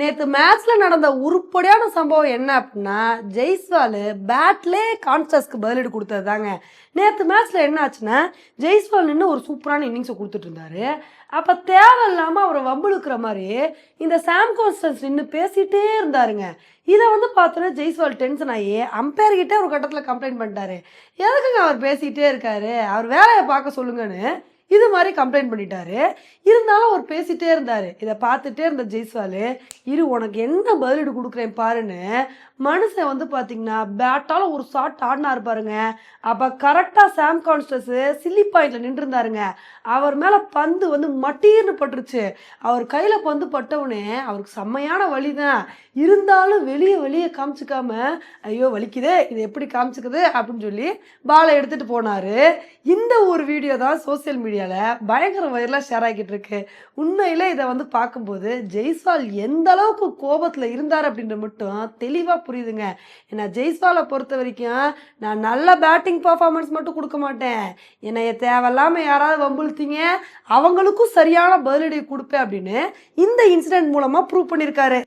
நேற்று மேட்ச்ல நடந்த உருப்படியான சம்பவம் என்ன அப்படின்னா, ஜெய்ஸ்வால் பேட்லே கான்ஸ்டஸ்க்கு பதிலடி கொடுத்தது தாங்க. நேற்று மேட்ச்ல என்ன ஆச்சுன்னா, ஜெய்ஸ்வால் நின்று ஒரு சூப்பரான இன்னிங்ஸை கொடுத்துட்டு இருந்தாரு. அப்போ தேவையில்லாமல் அவரை வம்புழுக்கிற மாதிரி இந்த சாம் கான்ஸ்டன்ஸ் நின்று பேசிகிட்டே இருந்தாருங்க. இதை பார்த்தோன்னா ஜெய்ஸ்வால் டென்ஷன் ஆகி அம்பையர் கிட்டே ஒரு கட்டத்தில் கம்ப்ளைண்ட் பண்ணிட்டாரு. எதுக்குங்க அவர் பேசிக்கிட்டே இருக்காரு, அவர் வேலையை பார்க்க சொல்லுங்கன்னு இது மாதிரி கம்ப்ளைண்ட் பண்ணிட்டாரு. இருந்தாலும் அவர் பேசிகிட்டே இருந்தார். இதை பார்த்துட்டே இருந்த ஜெய்ஸ்வால், இரு உனக்கு என்ன பதிலீடு கொடுக்குறேன் பாருன்னு மனுஷன் பார்த்தீங்கன்னா பேட்டால் ஒரு ஷாட் ஆடினார் பாருங்க. அப்போ கரெக்டாக சாம் கான்ஸ்டன்ஸ் சில்லி பாயிண்டில் நின்றுருந்தாருங்க. அவர் மேலே பந்து மட்டீர்னு பட்டுருச்சு. அவர் கையில் பந்து பட்டவுடனே அவருக்கு செம்மையான வலி தான். இருந்தாலும் வெளியே காமிச்சிக்காம, ஐயோ வலிக்குதே, இது எப்படி காமிச்சிக்குது அப்படின்னு சொல்லி பாலை எடுத்துகிட்டு போனார். இந்த ஒரு வீடியோ தான் சோசியல் மீடியாவில் பயங்கர வைரலாக ஷேர் ஆகிட்டு இருக்கு. உண்மையில் இதை பார்க்கும்போது ஜெய்ஸ்வால் எந்த அளவுக்கு கோபத்தில் இருந்தார் அப்படின்ற மட்டும் தெளிவாக புரியுதுங்க. ஏன்னா ஜெய்ஸ்வாலை பொறுத்த வரைக்கும் நான் நல்ல பேட்டிங் பர்ஃபார்மன்ஸ் மட்டும் கொடுக்க மாட்டேன், என்னைய தேவையில்லாமல் யாராவது வம்புழுத்தீங்க அவங்களுக்கும் சரியான பதிலடி கொடுப்பேன் அப்படின்னு இந்த இன்சிடென்ட் மூலமாக ப்ரூவ் பண்ணியிருக்காரு.